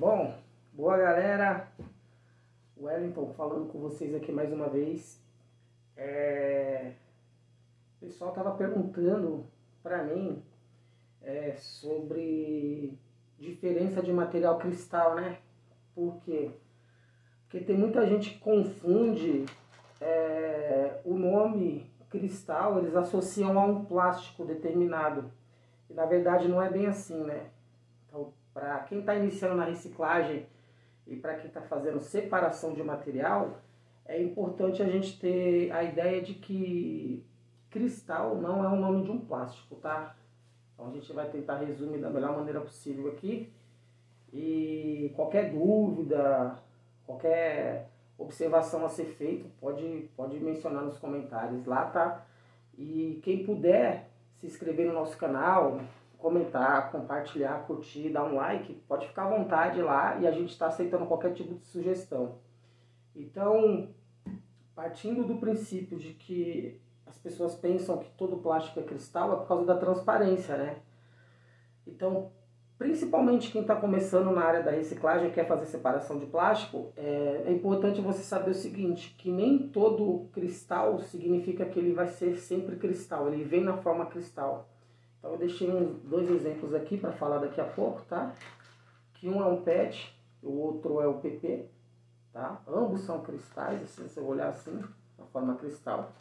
Bom, boa galera, Wellington falando com vocês aqui mais uma vez. O pessoal estava perguntando para mim sobre diferença de material cristal, né? Por quê? Porque tem muita gente que confunde o nome cristal, eles associam a um plástico determinado. E na verdade não é bem assim, né? Então, para quem está iniciando na reciclagem e para quem está fazendo separação de material, é importante a gente ter a ideia de que cristal não é o nome de um plástico, tá? Então a gente vai tentar resumir da melhor maneira possível aqui. E qualquer dúvida, qualquer observação a ser feita, pode mencionar nos comentários lá, tá? E quem puder se inscrever no nosso canal, comentar, compartilhar, curtir, dar um like, pode ficar à vontade lá e a gente está aceitando qualquer tipo de sugestão. Então, partindo do princípio de que as pessoas pensam que todo plástico é cristal, é por causa da transparência, né? Então, principalmente quem está começando na área da reciclagem, quer fazer separação de plástico, é importante você saber o seguinte, que nem todo cristal significa que ele vai ser sempre cristal, ele vem na forma cristal. Então eu deixei dois exemplos aqui para falar daqui a pouco, tá? Que um é um PET, o outro é o PP, tá? Ambos são cristais, assim, se eu olhar assim, na forma cristal.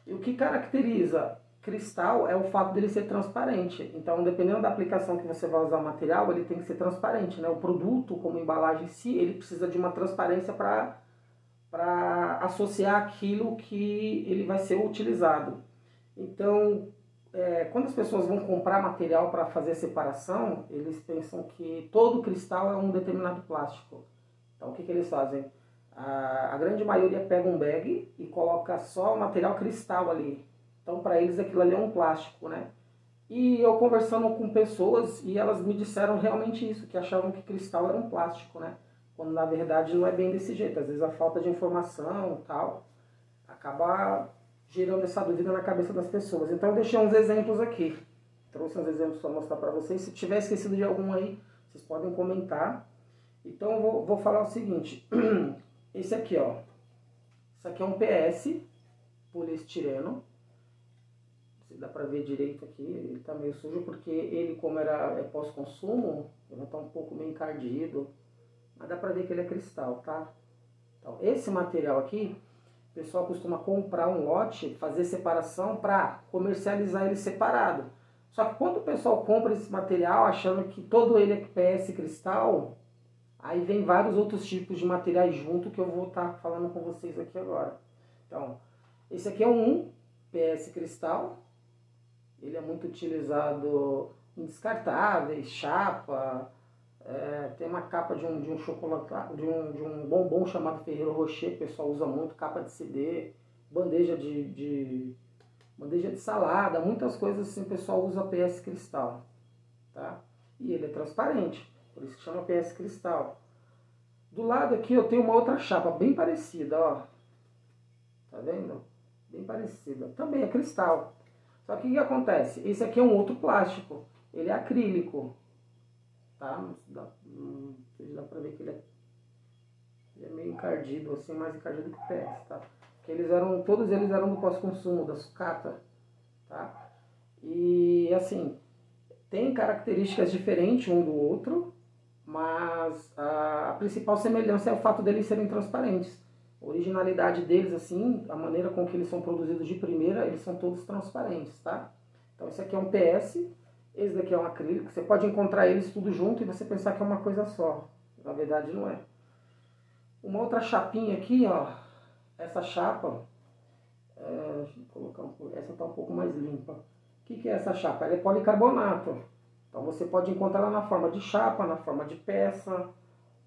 E o que caracteriza cristal é o fato dele ser transparente. Então, dependendo da aplicação que você vai usar o material, ele tem que ser transparente, né? O produto, como embalagem em si, ele precisa de uma transparência para associar aquilo que ele vai ser utilizado. Então, quando as pessoas vão comprar material para fazer a separação, eles pensam que todo cristal é um determinado plástico. Então, o que eles fazem? A grande maioria pega um bag e coloca só o material cristal ali. Então, para eles, aquilo ali é um plástico, né? E eu conversando com pessoas, e elas me disseram realmente isso, que achavam que cristal era um plástico, né? Quando, na verdade, não é bem desse jeito. Às vezes, a falta de informação e tal acaba gerando essa dúvida na cabeça das pessoas. Então, eu deixei uns exemplos aqui. Trouxe uns exemplos para mostrar para vocês. Se tiver esquecido de algum aí, vocês podem comentar. Então, eu vou falar o seguinte. Esse aqui, ó. Isso aqui é um PS, poliestireno. Se dá pra ver direito aqui, ele tá meio sujo porque ele, como é pós-consumo, ele vai estar um pouco meio encardido. Mas dá pra ver que ele é cristal, tá? Então, esse material aqui, o pessoal costuma comprar um lote, fazer separação para comercializar ele separado. Só que quando o pessoal compra esse material achando que todo ele é PS cristal, aí vem vários outros tipos de materiais junto que eu vou estar falando com vocês aqui agora. Então, esse aqui é um PS cristal. Ele é muito utilizado em descartáveis, chapa. Tem uma capa de um chocolate, de um bombom chamado Ferrero Rocher, que o pessoal usa muito, capa de CD, bandeja bandeja de salada, muitas coisas assim o pessoal usa PS cristal, tá? E ele é transparente, por isso que chama PS cristal. Do lado aqui eu tenho uma outra chapa bem parecida, ó. Tá vendo? Bem parecida. Também é cristal. Só que o que acontece? Esse aqui é um outro plástico. Ele é acrílico. Tá? Não sei se dá pra ver que ele é meio encardido, assim, mais encardido que o PS, tá? Porque todos eles eram do pós-consumo, da sucata, tá? E assim, tem características diferentes um do outro, mas a principal semelhança é o fato deles serem transparentes. A originalidade deles, assim, a maneira com que eles são produzidos de primeira, eles são todos transparentes, tá? Então esse aqui é um PS, esse daqui é um acrílico, você pode encontrar eles tudo junto e você pensar que é uma coisa só. Na verdade não é. Uma outra chapinha aqui, ó, essa chapa, deixa eu colocar essa tá um pouco mais limpa. O que é essa chapa? Ela é policarbonato. Então você pode encontrar ela na forma de chapa, na forma de peça,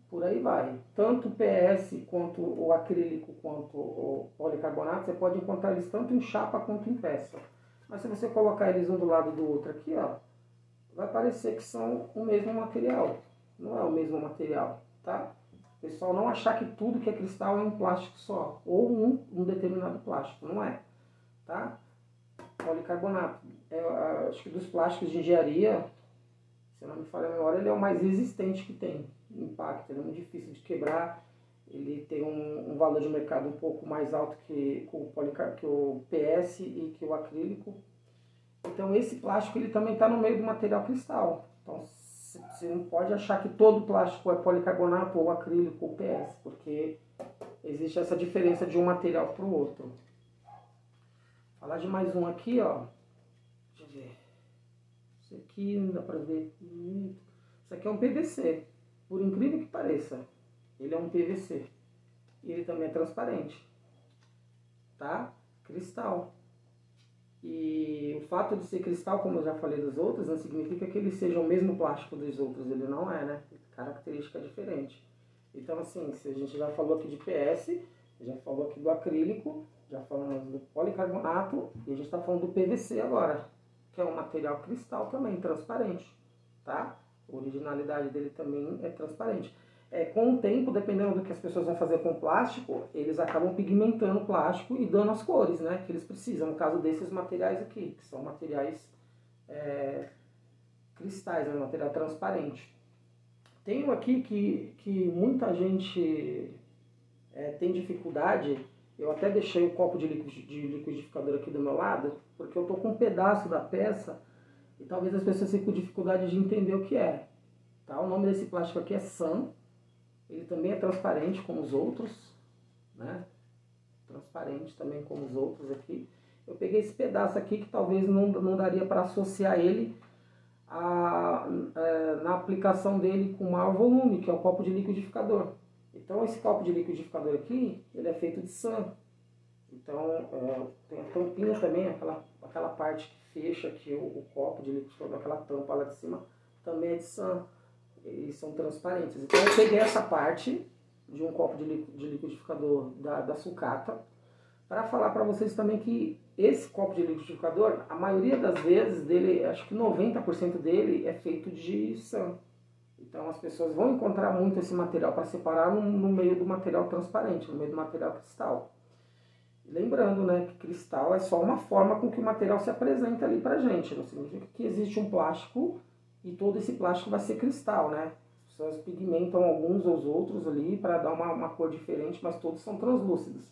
por aí vai. Tanto o PS quanto o acrílico quanto o policarbonato, você pode encontrar eles tanto em chapa quanto em peça. Mas se você colocar eles um do lado do outro aqui, ó, vai parecer que são o mesmo material. Não é o mesmo material, tá? O pessoal não achar que tudo que é cristal é um plástico só, ou um determinado plástico, não é, tá? Policarbonato, acho que dos plásticos de engenharia, se não me falha a memória, ele é o mais resistente que tem. impacto, ele é muito difícil de quebrar, ele tem um valor de mercado um pouco mais alto que o PS e que o acrílico. Então esse plástico ele também está no meio do material cristal. Então você não pode achar que todo plástico é policarbonato ou acrílico ou PS, porque existe essa diferença de um material para o outro. Vou falar de mais um aqui, ó. Deixa eu ver. Isso aqui não dá para ver. Isso aqui é um PVC. Por incrível que pareça, ele é um PVC. E ele também é transparente. Tá? Cristal. E o fato de ser cristal, como eu já falei dos outros, não significa que ele seja o mesmo plástico dos outros. Ele não é, né? Característica diferente. Então, assim, se a gente já falou aqui de PS, já falou aqui do acrílico, já falamos do policarbonato e a gente está falando do PVC agora, que é um material cristal também, transparente, tá? A originalidade dele também é transparente. Com o tempo, dependendo do que as pessoas vão fazer com o plástico, eles acabam pigmentando o plástico e dando as cores, né, que eles precisam. No caso desses materiais aqui, que são materiais cristais, né, material transparente. Tem um aqui que muita gente tem dificuldade. Eu até deixei o copo de liquidificador aqui do meu lado, porque eu tô com um pedaço da peça e talvez as pessoas fiquem com dificuldade de entender o que é. Tá? O nome desse plástico aqui é SAN. Ele também é transparente como os outros, né? Transparente também como os outros aqui. Eu peguei esse pedaço aqui que talvez não daria para associar ele na aplicação dele com maior volume, que é o copo de liquidificador. Então esse copo de liquidificador aqui, ele é feito de SAN. Então tem a tampinha também, aquela parte que fecha aqui o copo de liquidificador, aquela tampa lá de cima, também é de SAN. Eles são transparentes. Então eu peguei essa parte de um copo de liquidificador da sucata para falar para vocês também que esse copo de liquidificador, a maioria das vezes dele, acho que 90% dele é feito de SAN. Então as pessoas vão encontrar muito esse material para separar no meio do material transparente, no meio do material cristal. Lembrando, né, que cristal é só uma forma com que o material se apresenta ali pra gente. Não significa que existe um plástico e todo esse plástico vai ser cristal, né? As pessoas pigmentam alguns ou os outros ali para dar uma cor diferente, mas todos são translúcidos.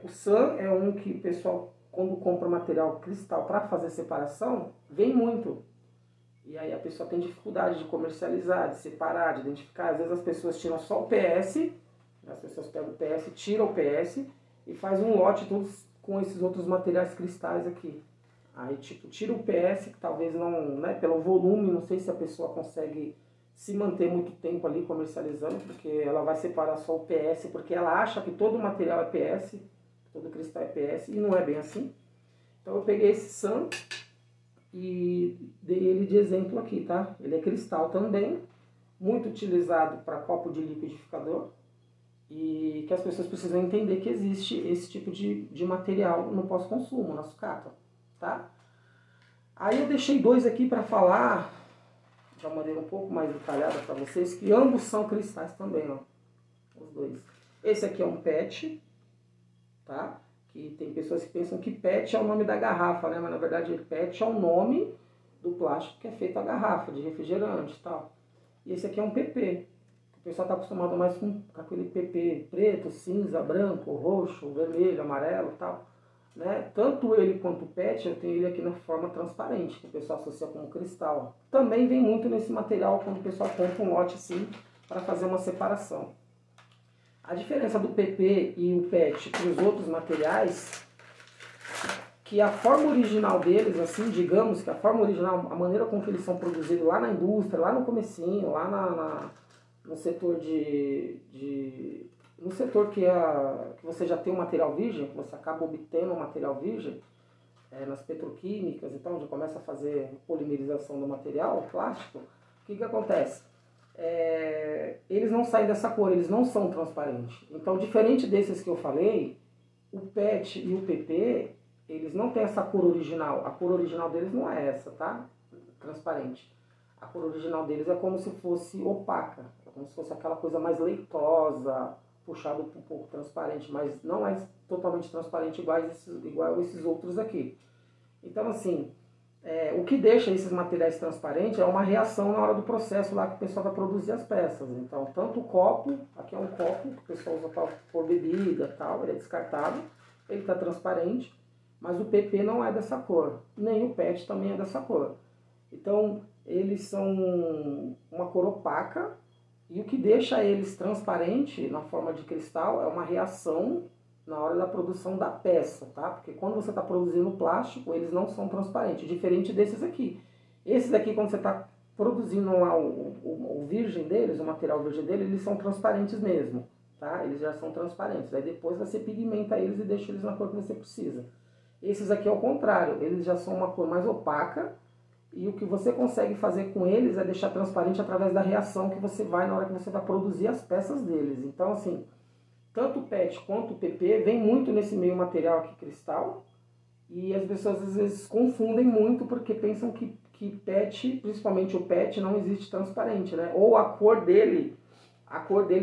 O SAN é um que o pessoal, quando compra material cristal para fazer separação, vem muito. E aí a pessoa tem dificuldade de comercializar, de separar, de identificar. Às vezes as pessoas tiram só o PS, as pessoas pegam o PS, tiram o PS e faz um lote todos com esses outros materiais cristais aqui. Aí, tipo, tira o PS, que talvez não, né, pelo volume, não sei se a pessoa consegue se manter muito tempo ali comercializando, porque ela vai separar só o PS, porque ela acha que todo material é PS, todo cristal é PS, e não é bem assim. Então eu peguei esse SAN e dei ele de exemplo aqui, tá? Ele é cristal também, muito utilizado para copo de liquidificador, e que as pessoas precisam entender que existe esse tipo de material no pós-consumo, na sucata. Tá? Aí eu deixei dois aqui para falar de uma maneira um pouco mais detalhada para vocês, que ambos são cristais também, ó, os dois. Esse aqui é um PET, tá? Que tem pessoas que pensam que PET é o nome da garrafa, né? Mas na verdade PET é o nome do plástico que é feito a garrafa, de refrigerante e tal. E esse aqui é um PP. O pessoal está acostumado mais com aquele PP preto, cinza, branco, roxo, vermelho, amarelo e tal. Né? Tanto ele quanto o PET, eu tenho ele aqui na forma transparente, que o pessoal associa como cristal. Também vem muito nesse material quando o pessoal compra um lote assim para fazer uma separação. A diferença do PP e o PET para os outros materiais, que a forma original deles, assim, digamos que a forma original, a maneira como eles são produzidos lá na indústria, lá no comecinho, lá no setor no setor que você já tem um material virgem, que você acaba obtendo um material virgem, nas petroquímicas e tal, onde começa a fazer polimerização do material plástico, o que acontece? Eles não saem dessa cor, eles não são transparentes. Então, diferente desses que eu falei, o PET e o PP, eles não têm essa cor original. A cor original deles não é essa, tá? Transparente. A cor original deles é como se fosse opaca, é como se fosse aquela coisa mais leitosa, puxado um pouco transparente, mas não é totalmente transparente igual esses outros aqui. Então, assim, O que deixa esses materiais transparentes é uma reação na hora do processo lá que o pessoal vai produzir as peças. Então, tanto o copo, aqui é um copo que o pessoal usa para pôr bebida e tal, ele é descartável, ele está transparente, mas o PP não é dessa cor, nem o PET também é dessa cor. Então, eles são uma cor opaca, e o que deixa eles transparentes na forma de cristal é uma reação na hora da produção da peça, tá? Porque quando você está produzindo plástico, eles não são transparentes, diferente desses aqui. Esses aqui, quando você está produzindo lá o virgem deles, o material virgem deles, eles são transparentes mesmo, tá? Eles já são transparentes. Aí depois você pigmenta eles e deixa eles na cor que você precisa. Esses aqui é o contrário, eles já são uma cor mais opaca, e o que você consegue fazer com eles é deixar transparente através da reação que você vai na hora que você vai produzir as peças deles. Então, assim, tanto o PET quanto o PP vem muito nesse meio material aqui cristal, e as pessoas às vezes confundem muito porque pensam que PET, principalmente o PET, não existe transparente, né? Ou a cor dele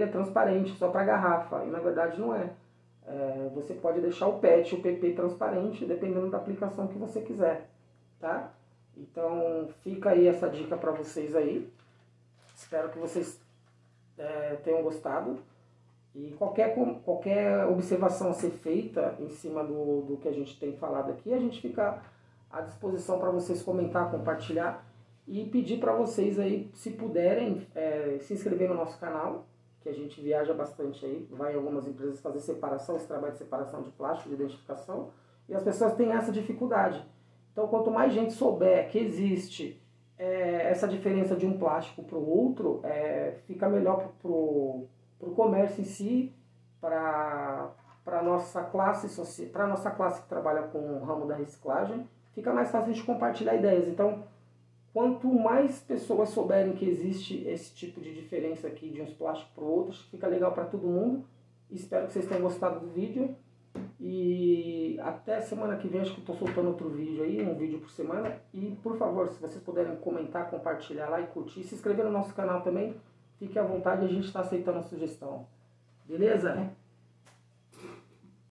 é transparente só para a garrafa, e na verdade não é. Você pode deixar o PET e o PP transparente dependendo da aplicação que você quiser, tá? Então fica aí essa dica para vocês aí. Espero que vocês tenham gostado. E qualquer observação a ser feita em cima do que a gente tem falado aqui, a gente fica à disposição para vocês comentar, compartilhar e pedir para vocês aí, se puderem, se inscrever no nosso canal, que a gente viaja bastante aí, vai em algumas empresas fazer separação, esse trabalho de separação de plástico, de identificação, e as pessoas têm essa dificuldade. Então, quanto mais gente souber que existe essa diferença de um plástico para o outro, fica melhor para o comércio em si, para a nossa classe que trabalha com o ramo da reciclagem, fica mais fácil de compartilhar ideias. Então, quanto mais pessoas souberem que existe esse tipo de diferença aqui de uns plásticos para outros, fica legal para todo mundo. Espero que vocês tenham gostado do vídeo. E até semana que vem, acho que estou soltando outro vídeo aí, um vídeo por semana. E por favor, se vocês puderem comentar, compartilhar lá e curtir, se inscrever no nosso canal também, fique à vontade, a gente está aceitando a sugestão. Beleza?